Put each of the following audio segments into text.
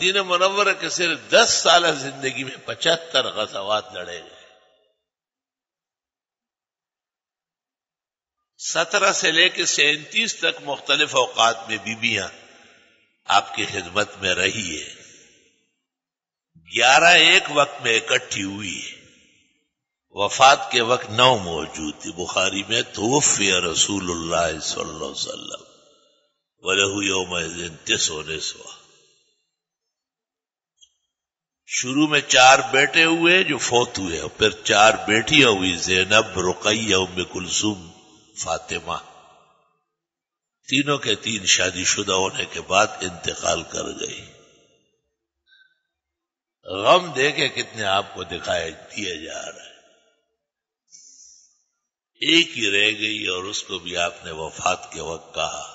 مدینہ منورہ کے صرف 10 سالہ زندگی میں 75 غزوات لڑے گئے. 17 سے لے کے 37 تک مختلف اوقات میں بیویاں آپ کی خدمت میں رہی ہے. 11 ایک وقت میں اکٹھی ہوئی ہے. وفات کے وقت 9 موجود تھی. بخاری میں توفی رسول اللہ صلی اللہ علیہ وسلم وَلَهُ يَوْمَئِذٍ 90 شروع میں 4 بیٹے ہوئے جو فوت ہوئے، اور پھر 4 بیٹیاں ہوئی، زینب، رقیہ، ام کلثوم، فاطمہ. تینوں کے 3 شادی شدہ ہونے کے بعد انتقال کر گئی. غم دے کے کتنے آپ کو دکھایا دیا جا رہا ہے. ایک ہی رہ گئی اور اس کو بھی آپ نے وفات کے وقت کہا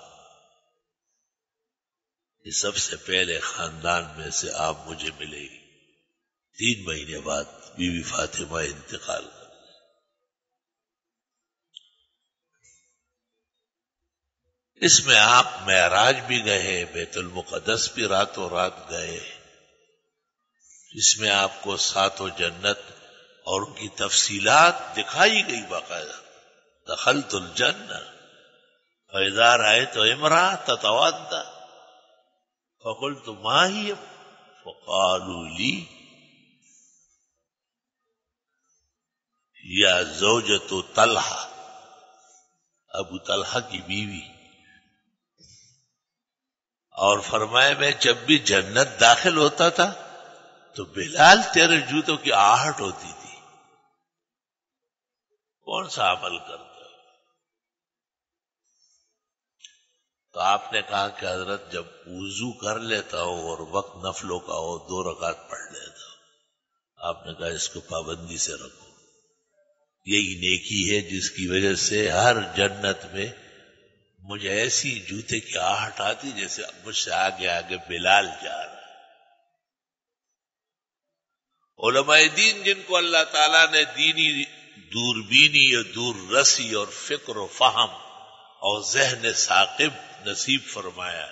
کہ سب سے پہلے خاندان میں سے آپ مجھے ملے گی. 3 مہینے بعد بی بی فاطمہ انتقال کر گئی. اس میں آپ معراج بھی گئے، بیت المقدس بھی راتوں رات گئے. اس میں آپ کو 7 جنت اور ان کی تفصیلات دکھائی گئی باقاعدہ. دخلت الجنہ فإذا رأيت امرأة تتودع فقلت ما هي فقالوا لي یا زوجۃ طلحہ، ابو طلحہ کی بیوی. اور فرمایا میں جب بھی جنت داخل ہوتا تھا تو بلال تیرے جوتوں کی آہٹ ہوتی تھی. کون سا عمل کرتا؟ تو آپ نے کہا کہ حضرت جب وضو کر لیتا ہو اور وقت نفلوں کا ہو 2 رکعت پڑھ لیتا ہو. آپ نے کہا اس کو پابندی سے رکھو. یہی نیکی ہے جس کی وجہ سے ہر جنت میں مجھے ایسی جوتے کی آہٹ آتی جیسے مجھ سے آگے آگے بلال جا رہا ہے. علماء دین جن کو اللہ تعالیٰ نے دینی دوربینی اور دور رسی اور فکر و فہم اور ذہن ثاقب نصیب فرمایا،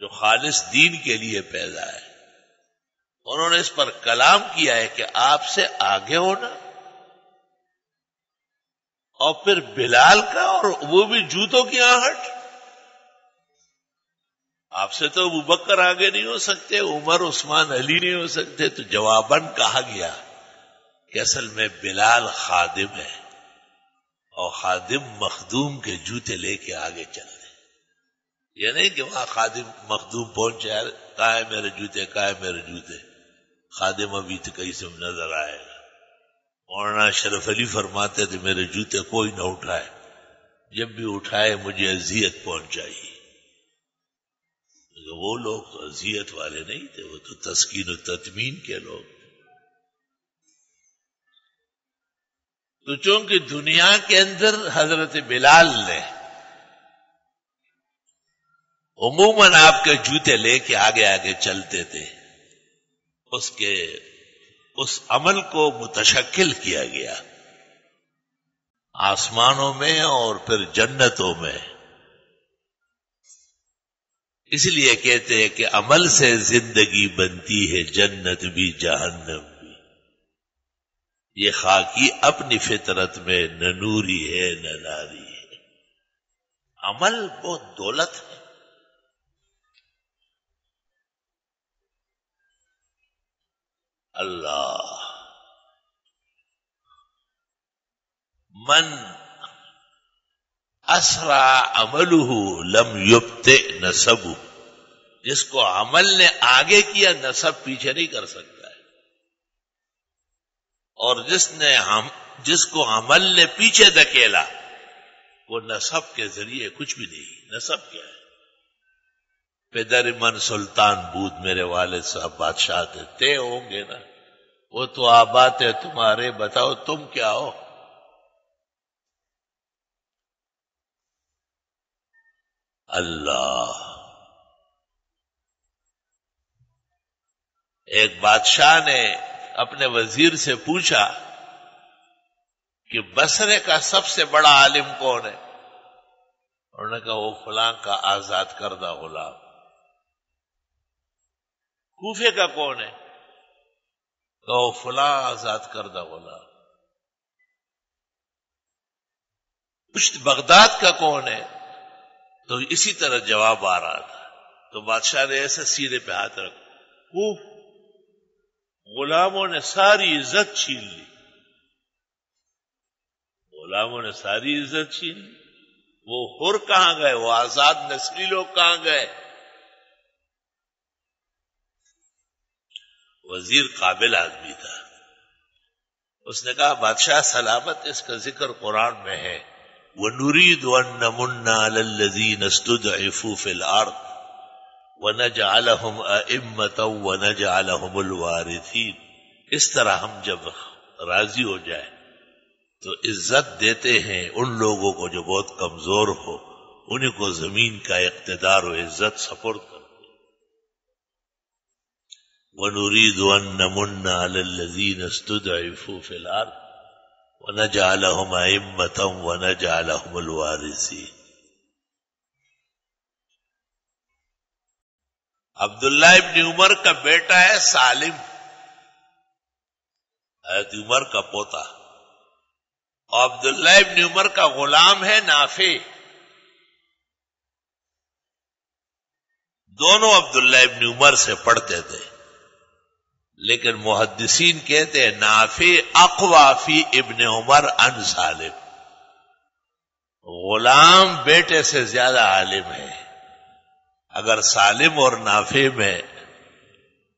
جو خالص دین کے لیے پیدا ہے، انہوں نے اس پر کلام کیا ہے کہ آپ سے آگے ہونا اور پھر بلال کا، اور وہ بھی جوتوں کی آہٹ. آپ سے تو ابو بکر آگے نہیں ہو سکتے، عمر، عثمان، علی نہیں ہو سکتے. تو جواباً کہا گیا کہ اصل میں بلال خادم ہے اور خادم مخدوم کے جوتے لے کے آگے چل رہے. یہ نہیں کہ وہاں خادم مخدوم پہنچے، کہاں ہے میرے جوتے، کہاں ہے میرے جوتے. خادم ابھی تو کہیں سے نظر آئے گا. مولانا شرف علی فرماتے تھے میرے جوتے کوئی نہ اٹھائے، جب بھی اٹھائے مجھے اذیت پہنچائی. وہ لوگ تو اذیت والے نہیں تھے، وہ تو تسکین و تطمین کے لوگ. تو چونکہ دنیا کے اندر حضرت بلال نے عموماً آپ کے جوتے لے کے آگے آگے چلتے تھے، اس عمل کو متشکل کیا گیا آسمانوں میں اور پھر جنتوں میں. اس لیے کہتے ہیں کہ عمل سے زندگی بنتی ہے، جنت بھی جہنم بھی. یہ خاکی اپنی فطرت میں نہ نوری ہے نہ ناری ہے. عمل بہت دولت ہے. اللہ من اسرع عملہ لم یبطئ نسبہ، جس کو عمل نے آگے کیا نسب پیچھے نہیں کر سکتا ہے. اور جس کو عمل نے پیچھے دھکیلا وہ نسب کے ذریعے کچھ بھی نہیں. نسب کیا ہے؟ پدر من سلطان بود، میرے والد صاحب بادشاہ تھے. تے ہوں گے نا، وہ تو آباد ہے تمہارے، بتاؤ تم کیا ہو؟ اللہ. ایک بادشاہ نے اپنے وزیر سے پوچھا کہ بصرے کا سب سے بڑا عالم کون ہے؟ انہوں نے کہا وہ فلاں کا آزاد کردہ غلام. کوفے کا کون ہے؟ تو فلاں آزاد کردہ غلام. پشت بغداد کا کون ہے؟ تو اسی طرح جواب آ رہا تھا. تو بادشاہ نے ایسے سینے پہ ہاتھ رکھا. غلاموں نے ساری عزت چھین لی. غلاموں نے ساری عزت چھین لی. وہ حر کہاں گئے؟ وہ آزاد نسلی لوگ کہاں گئے؟ وزیر قابل آدمی تھا. اس نے کہا بادشاہ سلامت، اس کا ذکر قرآن میں ہے. وَنُرِيدُ أَن نَّمُنَّ عَلَى الَّذِينَ اسْتُضْعِفُوا فِي الْأَرْضِ وَنَجْعَلَهُمْ أَئِمَّةً وَنَجْعَلَهُمُ الْوَارِثِينَ. اس طرح ہم جب راضی ہو جائے تو عزت دیتے ہیں ان لوگوں کو جو بہت کمزور ہو، انہیں کو زمین کا اقتدار و عزت سپرد کرتے ہیں. وَنُرِيدُ أَن نَّمُنَّ عَلَى الَّذِينَ اسْتُضْعِفُوا فِي الْأَرْضِ وَنَجْعَلَهُمْ أَئِمَّةً وَنَجْعَلَهُمُ الْوَارِثِينَ. عبداللہ ابن عمر کا بیٹا ہے سالم، حضرت عمر کا پوتا. اور عبداللہ ابن عمر کا غلام ہے نافع. دونوں عبداللہ ابن عمر سے پڑھتے تھے، لیکن محدثین کہتے ہیں نافع اقوی فی ابن عمر عن سالم. غلام بیٹے سے زیادہ عالم ہے. اگر سالم اور نافع میں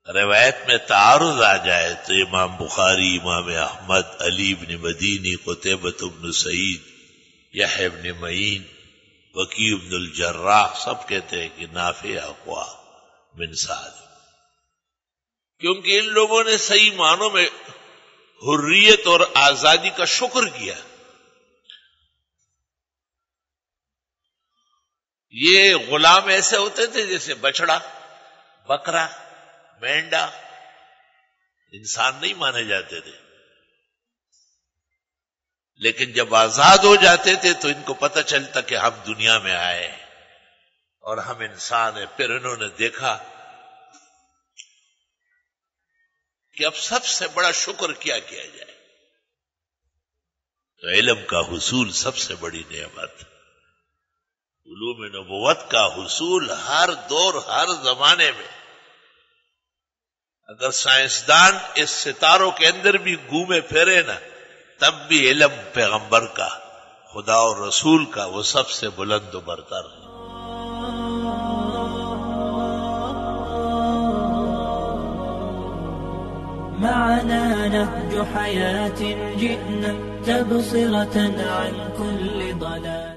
روایت میں تعارض آ جائے تو امام بخاری، امام احمد، علی بن مدینی، قتیبہ بن سعید، یحییٰ بن معین، وکیع بن الجراح سب کہتے ہیں کہ نافع اقوی من سالم، کیونکہ ان لوگوں نے صحیح معنوں میں حریت اور آزادی کا شکر کیا. یہ غلام ایسے ہوتے تھے جیسے بچڑا، بکرا، مینڈا، انسان نہیں مانے جاتے تھے. لیکن جب آزاد ہو جاتے تھے تو ان کو پتہ چلتا کہ ہم دنیا میں آئے اور ہم انسان ہیں. پھر انہوں نے دیکھا کہ اب سب سے بڑا شکر کیا جائے. تو علم کا حصول سب سے بڑی نعمت، علوم نبوت کا حصول ہر دور ہر زمانے میں. اگر سائنسدان اس ستاروں کے اندر بھی گھومے پھرے نا، تب بھی علم پیغمبر کا، خدا اور رسول کا، وہ سب سے بلند و برتر ہے. معنا نهج حياة جئنا تبصرة عن كل ضلال.